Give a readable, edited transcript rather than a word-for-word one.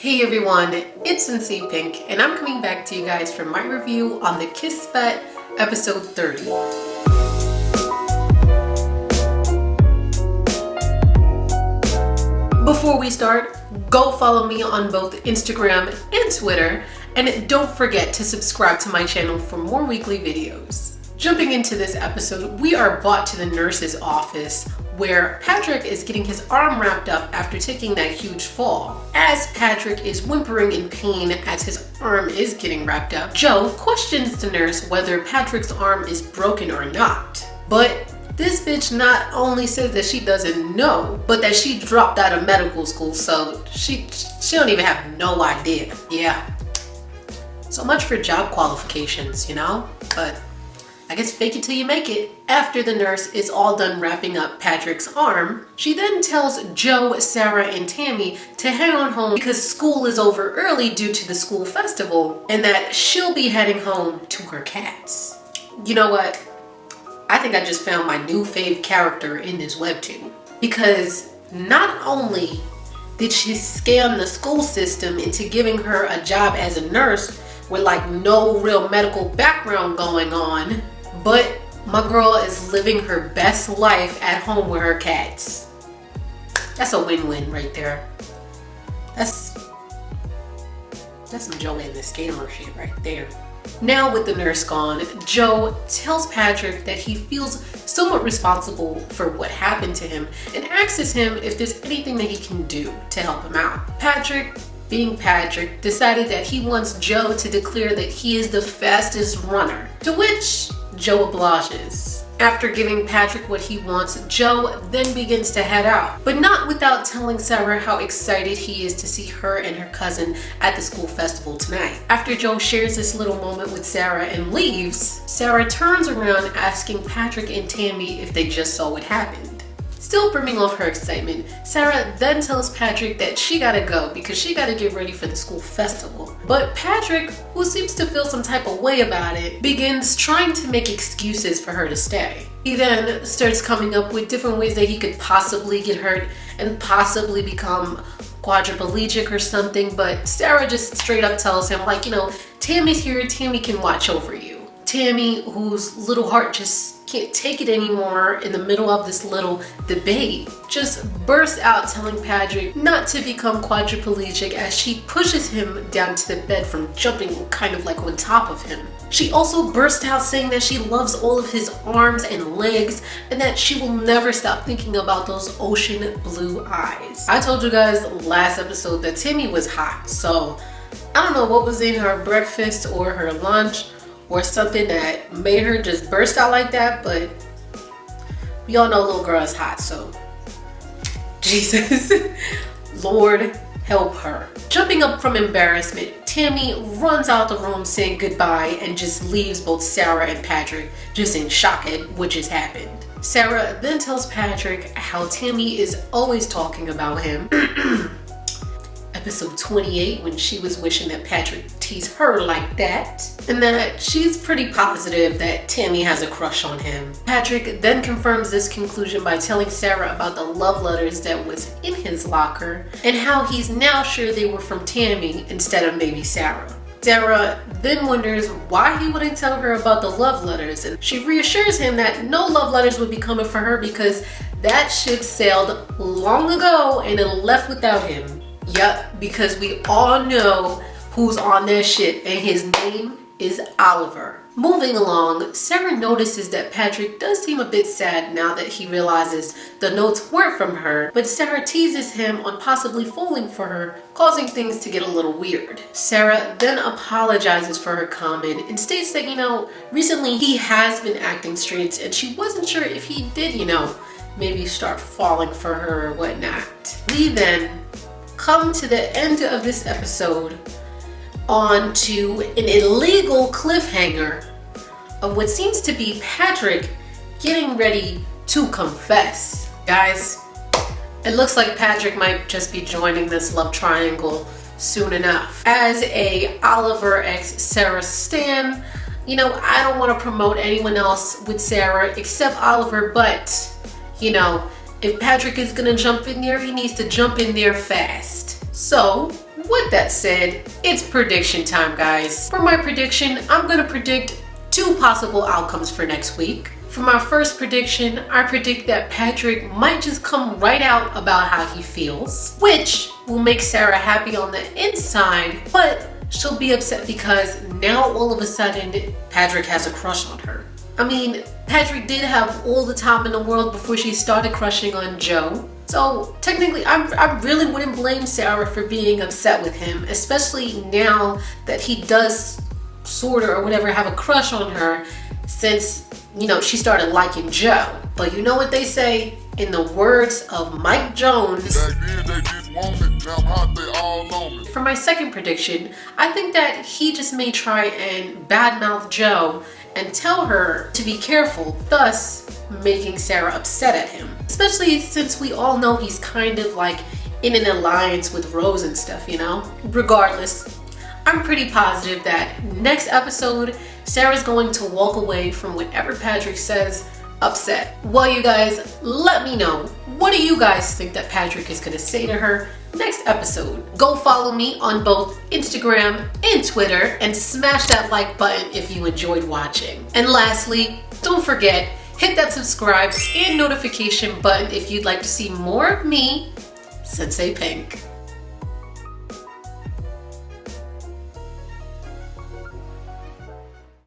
Hey everyone, it's Sensei Pink, and I'm coming back to you guys for my review on the Kiss Bet episode 30. Before we start, go follow me on both Instagram and Twitter, and don't forget to subscribe to my channel for more weekly videos. Jumping into this episode, we are brought to the nurse's office where Patrick is getting his arm wrapped up after taking that huge fall. As Patrick is whimpering in pain as his arm is getting wrapped up, Joe questions the nurse whether Patrick's arm is broken or not. But this bitch not only says that she doesn't know, but that she dropped out of medical school, so she don't even have no idea. Yeah. So much for job qualifications, you know? But I guess fake it till you make it. After the nurse is all done wrapping up Patrick's arm, she then tells Joe, Sara, and Tammy to head on home because school is over early due to the school festival and that she'll be heading home to her cats. You know what? I think I just found my new fave character in this webtoon, because not only did she scam the school system into giving her a job as a nurse with like no real medical background going on, but my girl is living her best life at home with her cats. That's a win-win right there. That's some Joe and the scammer shit right there. Now with the nurse gone, Joe tells Patrick that he feels somewhat responsible for what happened to him and asks him if there's anything that he can do to help him out. Patrick, being Patrick, decided that he wants Joe to declare that he is the fastest runner, to which Joe obliges. After giving Patrick what he wants, Joe then begins to head out, but not without telling Sara how excited he is to see her and her cousin at the school festival tonight. After Joe shares this little moment with Sara and leaves, Sara turns around asking Patrick and Tammy if they just saw what happened. Still brimming of her excitement, Sara then tells Patrick that she gotta go because she gotta get ready for the school festival. But Patrick, who seems to feel some type of way about it, begins trying to make excuses for her to stay. He then starts coming up with different ways that he could possibly get hurt and possibly become quadriplegic or something, but Sara just straight up tells him, like, you know, Tammy's here, Tammy can watch over you. Tammy, whose little heart just can't take it anymore in the middle of this little debate, just bursts out telling Patrick not to become quadriplegic as she pushes him down to the bed from jumping kind of like on top of him. She also burst out saying that she loves all of his arms and legs and that she will never stop thinking about those ocean blue eyes. I told you guys last episode that Tammy was hot, so I don't know what was in her breakfast or her lunch or something that made her just burst out like that, but we all know little girl is hot, so Jesus, Lord help her. Jumping up from embarrassment, Tammy runs out the room saying goodbye and just leaves both Sara and Patrick just in shock at what just happened. Sara then tells Patrick how Tammy is always talking about him. Episode 28, when she was wishing that Patrick teased her like that, and that she's pretty positive that Tammy has a crush on him. Patrick then confirms this conclusion by telling Sara about the love letters that was in his locker and how he's now sure they were from Tammy instead of maybe Sara. Sara then wonders why he wouldn't tell her about the love letters, and she reassures him that no love letters would be coming for her because that ship sailed long ago and it left without him. Yup, because we all know who's on that ship, and his name is Oliver. Moving along, Sara notices that Patrick does seem a bit sad now that he realizes the notes weren't from her, but Sara teases him on possibly falling for her, causing things to get a little weird. Sara then apologizes for her comment and states that, you know, recently he has been acting strange and she wasn't sure if he did, you know, maybe start falling for her or whatnot. We then come to the end of this episode on to an illegal cliffhanger of what seems to be Patrick getting ready to confess. Guys, it looks like Patrick might just be joining this love triangle soon enough. As a Oliver x Sara stan, you know, I don't want to promote anyone else with Sara except Oliver, but you know, if Patrick is gonna jump in there, he needs to jump in there fast. So with that said, it's prediction time, guys. For my prediction, I'm gonna predict 2 possible outcomes for next week. For my first prediction, I predict that Patrick might just come right out about how he feels, which will make Sara happy on the inside, but she'll be upset because now all of a sudden Patrick has a crush on her. I mean, Patrick did have all the time in the world before she started crushing on Joe. So technically, I really wouldn't blame Sara for being upset with him, especially now that he does sort of or whatever have a crush on her since, you know, she started liking Joe. But you know what they say? In the words of Mike Jones, for my second prediction, I think that he just may try and badmouth Joe and tell her to be careful, thus making Sara upset at him. Especially since we all know he's kind of like in an alliance with Rose and stuff, you know? Regardless, I'm pretty positive that next episode, Sara's going to walk away from whatever Patrick says upset. Well, you guys, let me know. What do you guys think that Patrick is gonna say to her next episode? Go follow me on both Instagram and Twitter and smash that like button if you enjoyed watching. And lastly, don't forget, hit that subscribe and notification button if you'd like to see more of me, Sensei Pink.